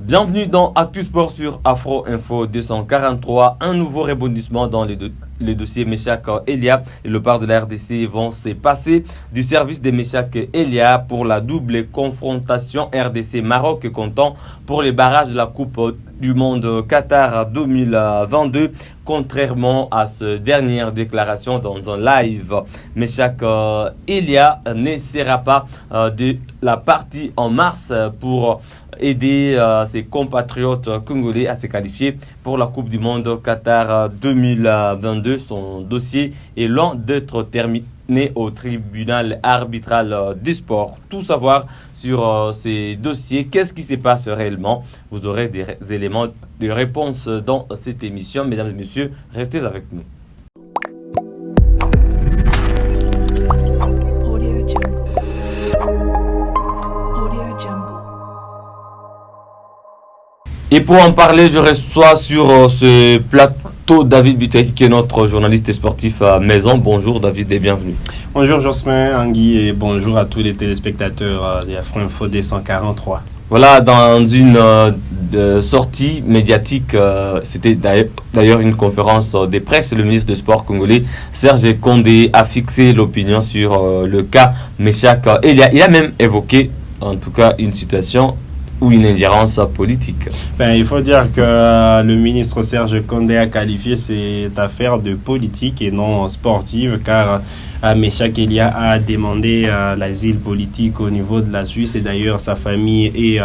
Bienvenue dans Actu Sport sur Afro Info 243. Un nouveau rebondissement dans les dossiers Meshak Elia et le part de la RDC vont se passer du service de Meshak Elia pour la double confrontation RDC-Maroc comptant pour les barrages de la Coupe du Monde Qatar 2022. Contrairement à cette dernière déclaration dans un live, Meshak Elia ne sera pas de la partie en mars pour aider ses compatriotes congolais à se qualifier pour la Coupe du Monde Qatar 2022. Son dossier est loin d'être terminé au tribunal arbitral du sport. Tout savoir sur ces dossiers, qu'est-ce qui se passe réellement? Vous aurez des éléments de réponse dans cette émission. Mesdames et messieurs, restez avec nous. Et pour en parler, je reçois sur ce plateau David Buteki, qui est notre journaliste sportif à maison. Bonjour David et bienvenue. Bonjour Jocelyn, Angui et bonjour à tous les téléspectateurs de Afro Info 243. Voilà, dans une sortie médiatique, c'était d'ailleurs une conférence de presse, le ministre des Sports congolais, Serge Kondé, a fixé l'opinion sur le cas Meshak Elia. Il a même évoqué, en tout cas, une situation ou une ingérence politique. Il faut dire que le ministre Serge Kondé a qualifié cette affaire de politique et non sportive, car Meshak Elia a demandé l'asile politique au niveau de la Suisse et d'ailleurs sa famille est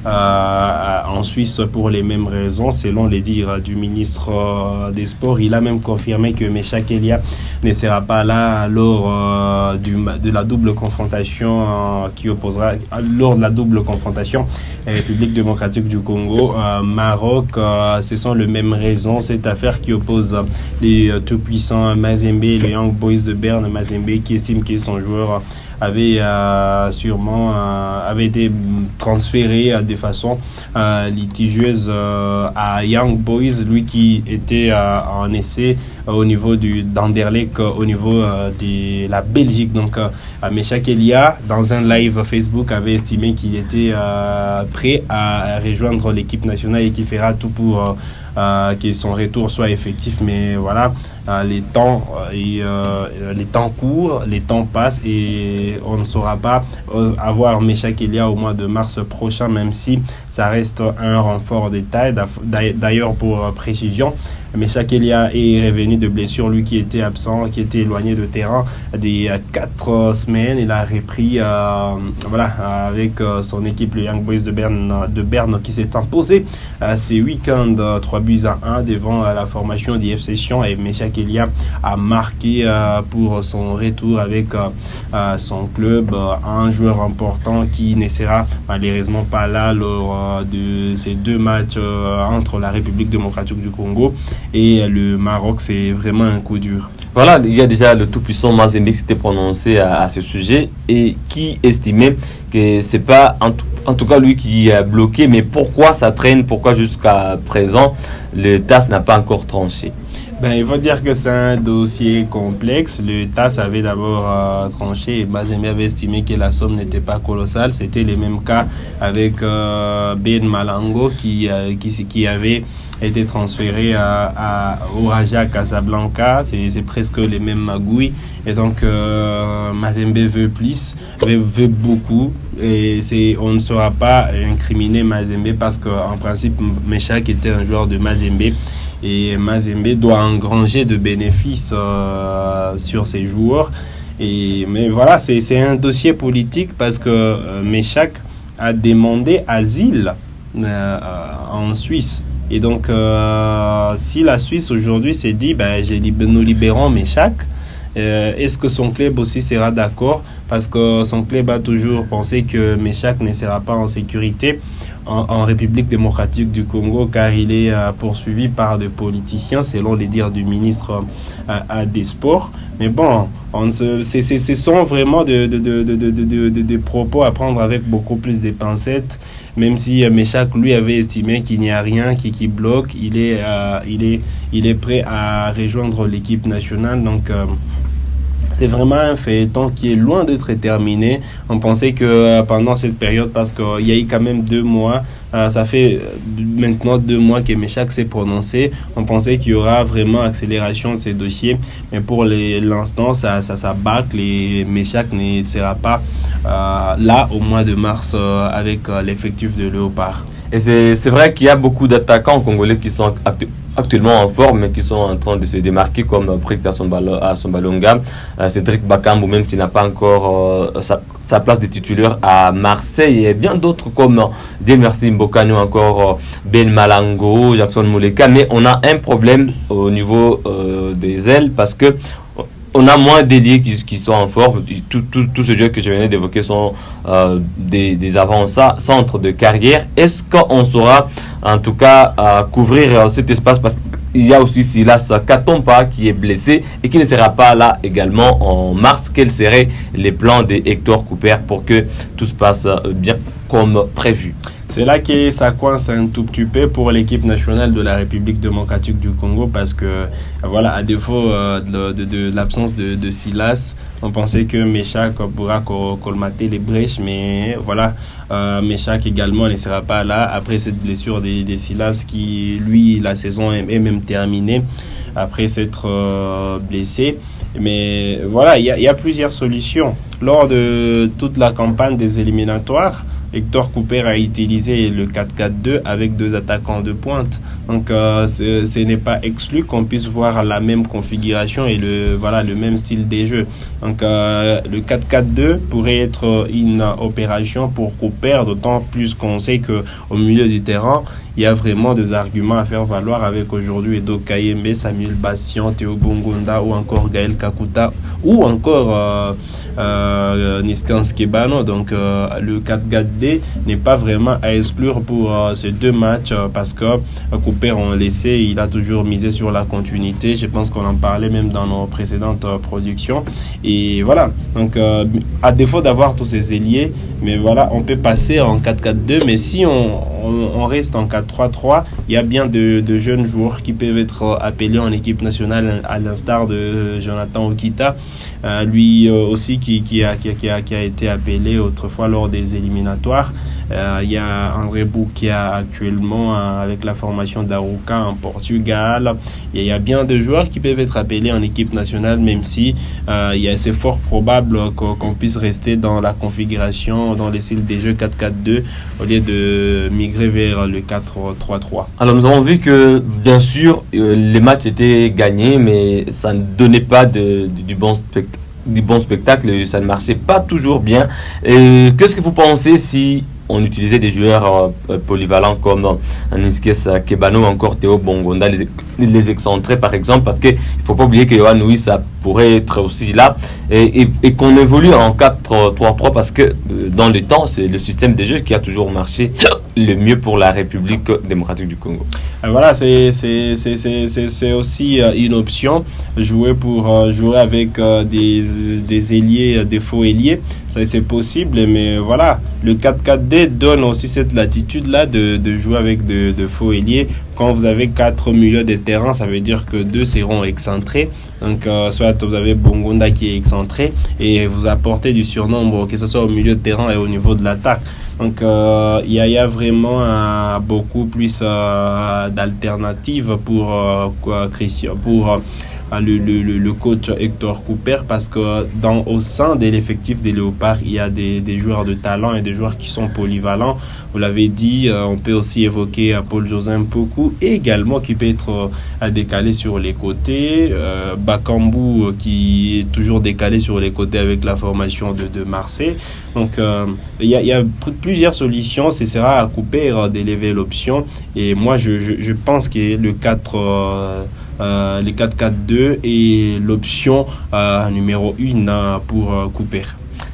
en Suisse pour les mêmes raisons, selon les dires du ministre des Sports. Il a même confirmé que Meshak Elia ne sera pas là lors de la double confrontation qui opposera lors de la double confrontation République démocratique du Congo, Maroc. Ce sont les mêmes raisons. Cette affaire qui oppose les tout-puissants Mazembe et les Young Boys de Berne. Mazembe qui estime que son joueur avait été transféré de façon litigieuse à Young Boys, lui qui était en essai au niveau d'Anderlecht au niveau de la Belgique. Donc Meshak Elia, dans un live Facebook, avait estimé qu'il était prêt à rejoindre l'équipe nationale et qu'il fera tout pour que son retour soit effectif. Mais voilà, les temps courent, les temps passent et on ne saura pas avoir Meshak Elia au mois de mars prochain, même si ça reste un renfort de taille. D'ailleurs, pour précision, Meshak Elia est revenu de blessure, lui qui était absent, qui était éloigné de terrain des 4 semaines. Il a repris avec son équipe, le Young Boys de Berne qui s'est imposé ces week-ends 3-1 devant la formation du FC Sion, et Meshak Elia a marqué pour son retour avec son club un joueur important qui ne sera malheureusement pas là lors de ces 2 matchs entre la République démocratique du Congo et le Maroc. C'est vraiment un coup dur. Voilà, il y a déjà le tout-puissant Mazembe qui s'était prononcé à ce sujet et qui estimait que c'est pas en tout cas lui qui a bloqué, mais pourquoi ça traîne, pourquoi jusqu'à présent le TAS n'a pas encore tranché? Il faut dire que c'est un dossier complexe. Le TAS avait d'abord tranché et Mazembe avait estimé que la somme n'était pas colossale. C'était les mêmes cas avec Ben Malango qui avait été transféré au Raja Casablanca. C'est presque les mêmes magouilles. Et donc Mazembe veut plus, veut beaucoup. Et on ne saura pas incriminer Mazembe parce qu'en principe Meshak était un joueur de Mazembe et Mazembe doit engranger de bénéfices sur ses joueurs. Mais voilà, c'est un dossier politique parce que Meshak a demandé asile en Suisse. Et donc si la Suisse aujourd'hui s'est dit nous libérons Meshak, est-ce que son club aussi sera d'accord? Parce que son club a toujours pensé que Meshak ne sera pas en sécurité en République démocratique du Congo, car il est poursuivi par des politiciens, selon les dires du ministre des Sports. Mais bon, ce sont vraiment des propos à prendre avec beaucoup plus de pincettes. Même si Meshak, lui, avait estimé qu'il n'y a rien qui bloque, il est prêt à rejoindre l'équipe nationale. Donc C'est vraiment un feuilleton qui est loin d'être terminé. On pensait que pendant cette période, parce qu'il y a eu quand même 2 mois, ça fait maintenant 2 mois que Meshack s'est prononcé, on pensait qu'il y aura vraiment accélération de ces dossiers. Mais pour l'instant, ça bâcle et Meshack ne sera pas là au mois de mars avec l'effectif de Léopard. Et c'est vrai qu'il y a beaucoup d'attaquants congolais qui sont actuellement en forme, mais qui sont en train de se démarquer, comme Pricta Sombalonga, Cédric Bakambu, même qui n'a pas encore sa place de titulaire à Marseille, et bien d'autres comme Demersi Mbokano, encore Ben Malango, Jackson Mouleka. Mais on a un problème au niveau des ailes, parce que on a moins d'ailiers qui sont en forme. Tous ces joueurs que je venais d'évoquer sont des avant-centres de carrière. Est-ce qu'on saura en tout cas couvrir cet espace, parce qu'il y a aussi Silas Katompa qui est blessé et qui ne sera pas là également en mars. Quels seraient les plans de Hector Cooper pour que tout se passe bien comme prévu? C'est là que ça coince un tout petit peu pour l'équipe nationale de la République démocratique du Congo, parce que voilà, à défaut de l'absence de Silas, on pensait que Meshack pourra colmater les brèches, mais voilà, Meshack également ne sera pas là après cette blessure de Silas qui, lui, la saison est même terminée après s'être blessé. Mais voilà, il y a plusieurs solutions. Lors de toute la campagne des éliminatoires, Hector Cooper a utilisé le 4-4-2 avec 2 attaquants de pointe. Donc, ce n'est pas exclu qu'on puisse voir la même configuration et le même style des jeux. Donc, le 4-4-2 pourrait être une opération pour Cooper, d'autant plus qu'on sait qu'au milieu du terrain, il y a vraiment des arguments à faire valoir avec aujourd'hui Edo Kayembe, Samuel Bastien, Théo Bongonda ou encore Gaël Kakuta ou encore Niskan Skebano. Donc le 4-4-2 n'est pas vraiment à exclure pour ces 2 matchs parce que Cooper, on le sait, il a toujours misé sur la continuité. Je pense qu'on en parlait même dans nos précédentes productions. Et voilà, donc à défaut d'avoir tous ces ailiers, mais voilà, on peut passer en 4-4-2, mais si on reste en 4-3-3, il y a bien de jeunes joueurs qui peuvent être appelés en équipe nationale, à l'instar de Jonathan Okita, lui aussi qui a été appelé autrefois lors des éliminatoires. Il y a André Boukia actuellement avec la formation d'Arouca en Portugal. Il y a bien de joueurs qui peuvent être appelés en équipe nationale, même si c'est fort probable qu'on puisse rester dans la configuration, dans les styles des jeux 4-4-2 au lieu de migrer vers le 4-3-3. Alors nous avons vu que bien sûr les matchs étaient gagnés, mais ça ne donnait pas du bon spectacle, ça ne marchait pas toujours bien. Qu'est-ce que vous pensez si on utilisait des joueurs polyvalents comme Niskes Kebano ou encore Théo Bongonda, les excentrés par exemple, parce qu'il ne faut pas oublier que Yohan Louis, ça pourrait être aussi là, et qu'on évolue en 4-3-3 parce que dans le temps, c'est le système des jeux qui a toujours marché le mieux pour la République démocratique du Congo. Voilà, c'est aussi une option, jouer avec des ailiers, des faux ailiers, ça c'est possible, mais voilà, le 4-4-2 donne aussi cette latitude-là de jouer avec de faux ailiers. Quand vous avez 4 milieux de terrain, ça veut dire que 2 seront excentrés. Donc, soit vous avez Bongonda qui est excentré et vous apportez du surnombre, que ce soit au milieu de terrain et au niveau de l'attaque. Donc, il y a vraiment beaucoup plus d'alternatives pour le coach Hector Cooper, parce que au sein de l'effectif des Léopards, il y a des joueurs de talent et des joueurs qui sont polyvalents. Vous l'avez dit, on peut aussi évoquer Paul-José Mpoku, également qui peut être décalé sur les côtés. Bakambu qui est toujours décalé sur les côtés avec la formation de Marseille. Donc il y a plusieurs solutions. Ce sera à Cooper d'élever l'option. Et moi je pense que le 4-4-2 est l'option numéro 1 pour Cooper.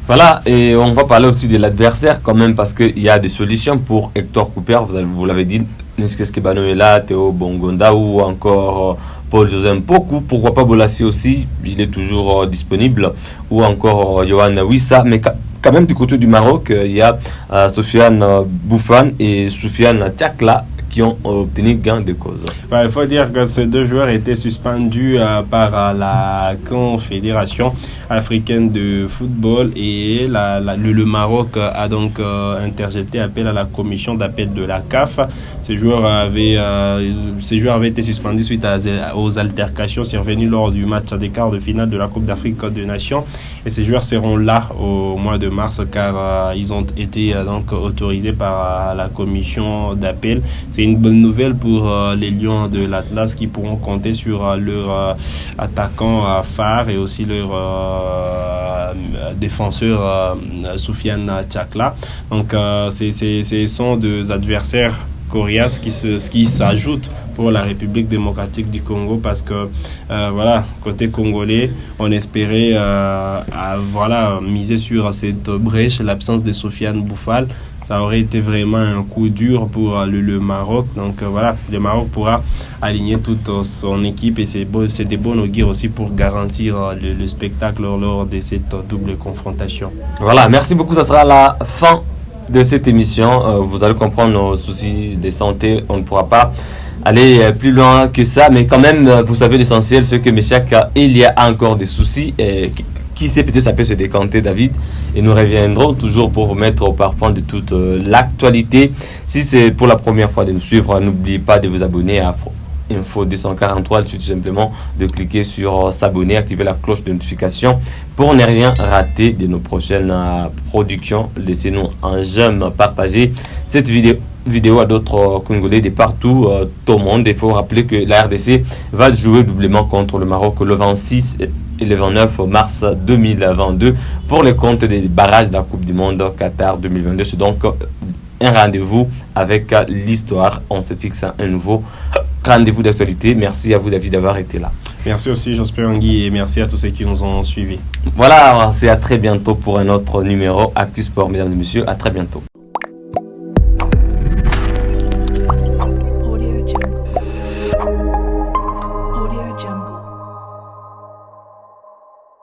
Voilà, et on va parler aussi de l'adversaire quand même, parce qu'il y a des solutions pour Hector Cooper. Vous l'avez dit, Niskes Kebano est là, Théo Bongonda ou encore Paul-José Mpoku. Pourquoi pas Bolassi aussi, il est toujours disponible, ou encore Yohan Wissa. Mais quand même du côté du Maroc, il y a Sofiane Bouffane et Soufiane Tchakla qui ont obtenu gain de cause. Il faut dire que ces 2 joueurs étaient suspendus par la Confédération africaine de football et le Maroc a donc interjeté appel à la commission d'appel de la CAF. Ces joueurs avaient été suspendus suite aux altercations survenues lors du match des quarts de finale de la Coupe d'Afrique des Nations. Et ces joueurs seront là au mois de mars car ils ont été donc autorisés par la commission d'appel. C'est une bonne nouvelle pour les Lions de l'Atlas qui pourront compter sur leur attaquant phare et aussi leur défenseur Soufiane Tchakla. Donc ce sont 2 adversaires coriaces qui s'ajoutent pour la République démocratique du Congo parce que côté congolais on espérait miser sur cette brèche, l'absence de Sofiane Boufal. Ça aurait été vraiment un coup dur pour le Maroc. Donc le Maroc pourra aligner toute son équipe et c'est des bons augures aussi pour garantir le spectacle lors de cette double confrontation. Voilà, merci beaucoup, ça sera la fin de cette émission. Vous allez comprendre nos soucis de santé, on ne pourra pas aller plus loin que ça, mais quand même vous savez l'essentiel, c'est que Meshak Elia a encore des soucis et qui sait, peut-être ça peut se décanter, David, et nous reviendrons toujours pour vous mettre au parfum de toute l'actualité. Si c'est pour la première fois de nous suivre, n'oubliez pas de vous abonner à Info 243, il suffit tout simplement de cliquer sur s'abonner, activer la cloche de notification pour ne rien rater de nos prochaines productions. Laissez-nous un j'aime, partagez cette vidéo à d'autres Congolais de partout au monde. Il faut rappeler que la RDC va jouer doublement contre le Maroc le 26 et le 29 mars 2022 pour le compte des barrages de la Coupe du Monde Qatar 2022. C'est donc un rendez-vous avec l'histoire. On se fixe un nouveau rendez-vous d'actualité. Merci à vous, David, d'avoir été là. Merci aussi, Jospin Angui, et merci à tous ceux qui nous ont suivis. Voilà, c'est à très bientôt pour un autre numéro Actu Sport, mesdames et messieurs. À très bientôt.